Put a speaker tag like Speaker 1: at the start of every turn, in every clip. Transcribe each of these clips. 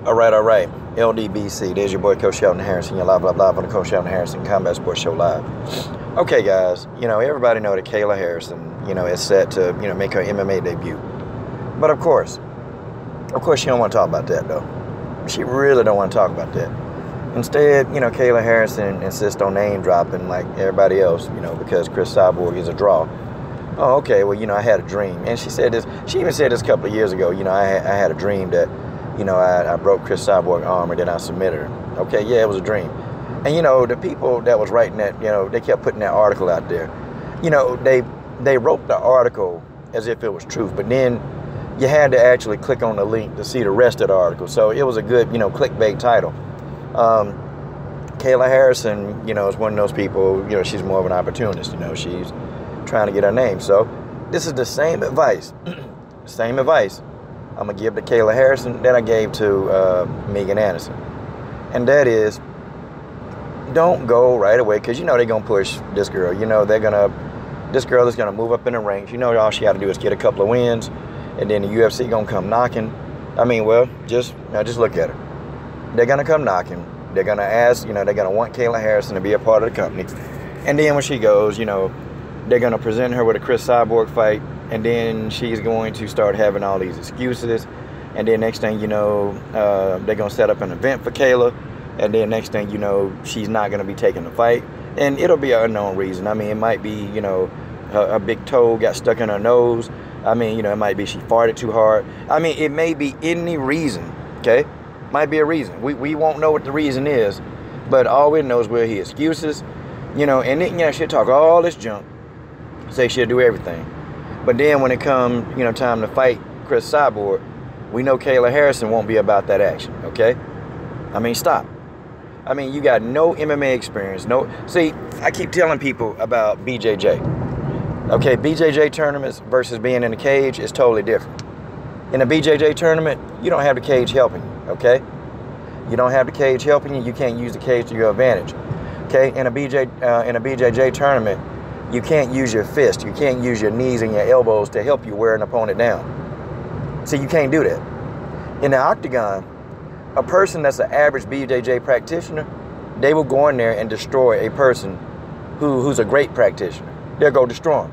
Speaker 1: All right. LDBC. There's your boy, Coach Shelton Harrison. You're live on the Coach Shelton Harrison Combat Sports Show Live. Okay, guys. Everybody know that Kayla Harrison, is set to, make her MMA debut. But of course, she don't want to talk about that, though. She really don't want to talk about that. Instead, Kayla Harrison insists on name dropping like everybody else, because Cris Cyborg is a draw. Oh, okay. Well, I had a dream. And she said this. She even said this a couple of years ago. I had a dream that, I broke Cris Cyborg's arm and then I submitted her. Okay, yeah, it was a dream. And, the people that was writing that, they kept putting that article out there. They wrote the article as if it was truth, but then you had to actually click on the link to see the rest of the article. So it was a good, clickbait title. Kayla Harrison, is one of those people, she's more of an opportunist, she's trying to get her name. So this is the same advice, I'm going to give to Kayla Harrison that I gave to Megan Anderson. And that is, don't go right away, because they're going to push this girl. This girl is going to move up in the ranks. All she got to do is get a couple of wins, and then the UFC going to come knocking. I mean, well, just look at her. They're going to come knocking. They're going to ask, they're going to want Kayla Harrison to be a part of the company. And then when she goes, they're going to present her with a Cris Cyborg fight, and then she's going to start having all these excuses. And then next thing you know, they're going to set up an event for Kayla. And then next thing you know, she's not going to be taking the fight. And it'll be an unknown reason. I mean, it might be, her big toe got stuck in her nose. I mean, it might be she farted too hard. I mean, it may be any reason, okay? Might be a reason. We won't know what the reason is. But all we know is we'll hear excuses, and then, she'll talk all this junk, say she'll do everything. But then when it comes, time to fight Cris Cyborg, we know Kayla Harrison won't be about that action, okay? I mean, stop. I mean, you got no MMA experience. See, I keep telling people about BJJ. Okay, BJJ tournaments versus being in a cage is totally different. In a BJJ tournament, you don't have the cage helping you, okay? You don't have the cage helping you. You can't use the cage to your advantage, okay? In a BJJ tournament, you can't use your fist. You can't use your knees and your elbows to help you wear an opponent down. So you can't do that. In the octagon, a person that's an average BJJ practitioner, they will go in there and destroy a person who's a great practitioner. They'll go destroy them.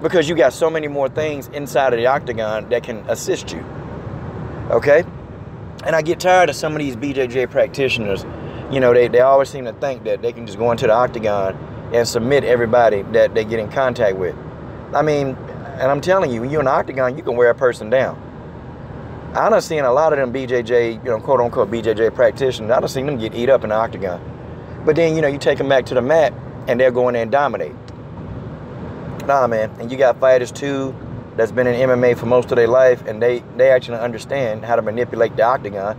Speaker 1: Because you got so many more things inside of the octagon that can assist you. Okay? And I get tired of some of these BJJ practitioners. They always seem to think that they can just go into the octagon and submit everybody that they get in contact with. I mean, and I'm telling you, when you're in the octagon, you can wear a person down. I done seen a lot of them BJJ, quote unquote BJJ practitioners. I done seen them get eat up in the octagon. But then, you take them back to the mat and they'll go in there and dominate. Nah, man. And you got fighters too that's been in MMA for most of their life, and they actually understand how to manipulate the octagon.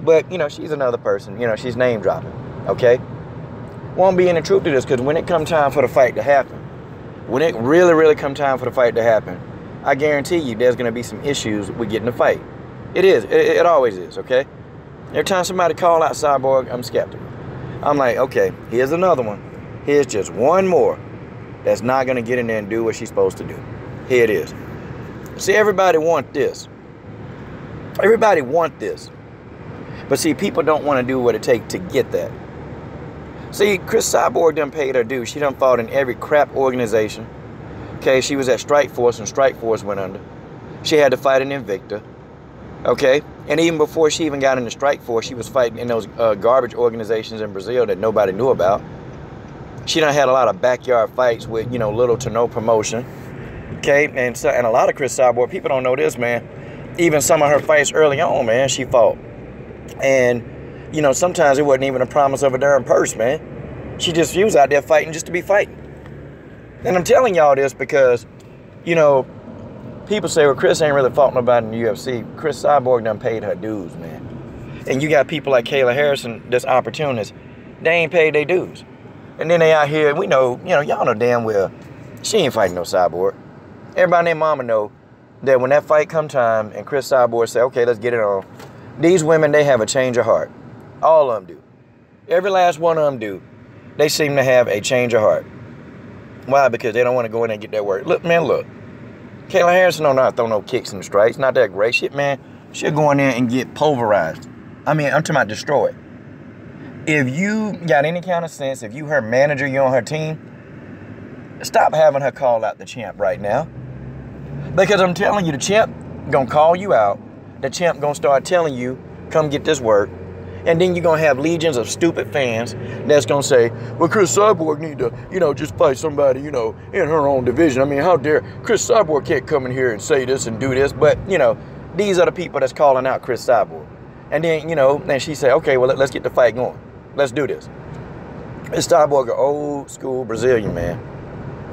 Speaker 1: But, she's another person. She's name dropping. Okay? Won't be any truth to this, because when it come time for the fight to happen, when it really, really come time for the fight to happen, I guarantee you there's going to be some issues with getting the fight. It is. It always is, okay? Every time somebody call out Cyborg, I'm skeptical. I'm like, okay, here's another one. Here's just one more that's not going to get in there and do what she's supposed to do. Here it is. See, everybody want this. Everybody want this. But see, people don't want to do what it takes to get that. See, Cris Cyborg done paid her due. She done fought in every crap organization. Okay, she was at Strikeforce, and Strikeforce went under. She had to fight in Invicta. Okay, and even before she even got into Strikeforce, she was fighting in those garbage organizations in Brazil that nobody knew about. She done had a lot of backyard fights with, little to no promotion. Okay, and a lot of Cris Cyborg, people don't know this, man. Even some of her fights early on, man, she fought. And, sometimes it wasn't even a promise of a darn purse, man. She was out there fighting just to be fighting. And I'm telling y'all this because, people say, well, Cris ain't really fought nobody in the UFC. Cris Cyborg done paid her dues, man. And you got people like Kayla Harrison, that's opportunists. They ain't paid their dues. And then they out here, and we know, y'all know damn well, she ain't fighting no Cyborg. Everybody and their mama know that when that fight come time and Cris Cyborg say, okay, let's get it on, these women, they have a change of heart. All of them do. Every last one of them do. They seem to have a change of heart. Why? Because they don't want to go in there and get that work. Look, man, look. Kayla Harrison don't know how to throw no kicks and strikes. Not that great shit, man. She'll go in there and get pulverized. I'm talking about destroy it. If you got any kind of sense, if you her manager, you're on her team, stop having her call out the champ right now. Because I'm telling you, the champ gonna call you out. The champ gonna start telling you, come get this work. And then you're gonna have legions of stupid fans that's gonna say, well, Cris Cyborg need to, just fight somebody, in her own division. I mean, how dare Cris Cyborg can't come in here and say this and do this. But, these are the people that's calling out Cris Cyborg. And then, then she said, okay, well, let's get the fight going. Let's do this. Cris Cyborg, an old school Brazilian, man,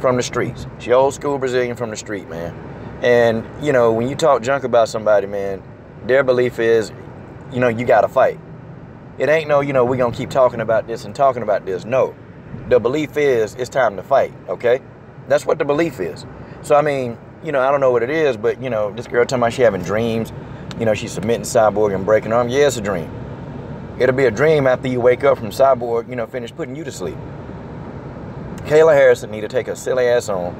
Speaker 1: from the streets. She old school Brazilian from the street, man. And, when you talk junk about somebody, man, their belief is, you got to fight. It ain't no, we're going to keep talking about this and talking about this. No. The belief is it's time to fight, okay? That's what the belief is. So, I don't know what it is, but, this girl talking about she having dreams. She's submitting Cyborg and breaking arm. Yeah, it's a dream. It'll be a dream after you wake up from Cyborg, finish putting you to sleep. Kayla Harrison need to take her silly ass on.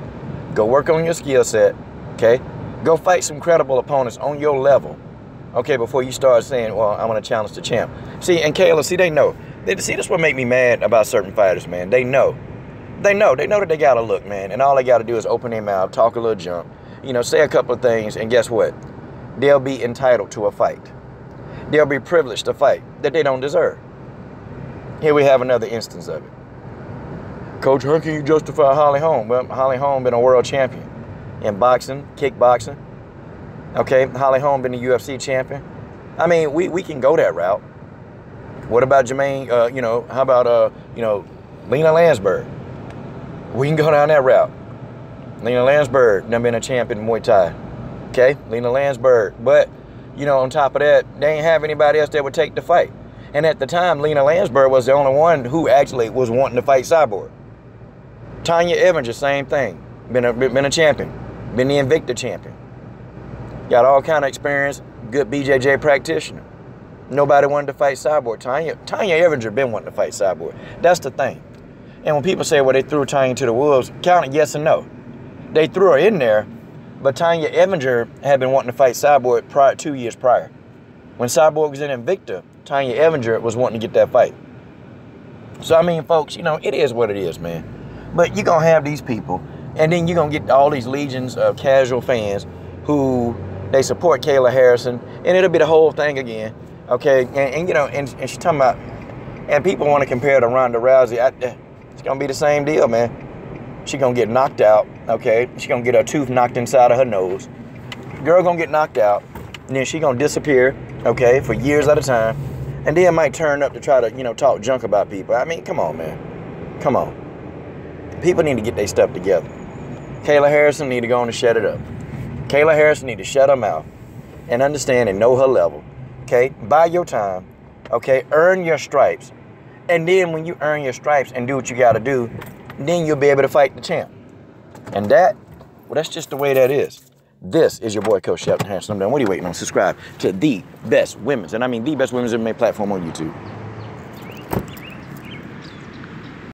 Speaker 1: Go work on your skill set, okay? Go fight some credible opponents on your level. Okay, before you start saying, well, I want to challenge the champ. See, and Kayla, they know. See, this what make me mad about certain fighters, man. They know. They know that they got to look, man. And all they got to do is open their mouth, talk a little junk, say a couple of things, and guess what? They'll be entitled to a fight. They'll be privileged to fight that they don't deserve. Here we have another instance of it. Coach, how can you justify Holly Holm? Well, Holly Holm been a world champion in boxing, kickboxing. Okay, Holly Holm been the UFC champion. We can go that route. What about Jermaine, how about, Lena Landsberg? We can go down that route. Lena Landsberg done been a champion in Muay Thai. Okay, Lena Landsberg. But, on top of that, they ain't have anybody else that would take the fight. And at the time, Lena Landsberg was the only one who actually was wanting to fight Cyborg. Tanya Evans, the same thing. Been a champion. Been the Invicta champion. Got all kind of experience, good BJJ practitioner. Nobody wanted to fight Cyborg. Tanya Evinger been wanting to fight Cyborg. That's the thing. And when people say, well, they threw Tanya to the wolves, count it yes and no. They threw her in there, but Tanya Evinger had been wanting to fight Cyborg 2 years prior. When Cyborg was in Invicta, Tanya Evinger was wanting to get that fight. So, folks, it is what it is, man. But you're going to have these people, and then you're going to get all these legions of casual fans who they support Kayla Harrison, and it'll be the whole thing again, okay? And she's talking about, and people want to compare her to Ronda Rousey. It's going to be the same deal, man. She's going to get knocked out, okay? She's going to get her tooth knocked inside of her nose. Girl going to get knocked out, and then she's going to disappear, okay, for years at a time, and then might turn up to try to, talk junk about people. Come on, man. Come on. People need to get their stuff together. Kayla Harrison need to go on and shut it up. Kayla Harrison need to shut her mouth and understand and know her level, okay? Buy your time, okay? Earn your stripes. And then when you earn your stripes and do what you got to do, then you'll be able to fight the champ. And that's just the way that is. This is your boy, Coach Shelton Harrison. I'm done. What are you waiting on? Subscribe to the best women's, and the best women's MMA platform on YouTube.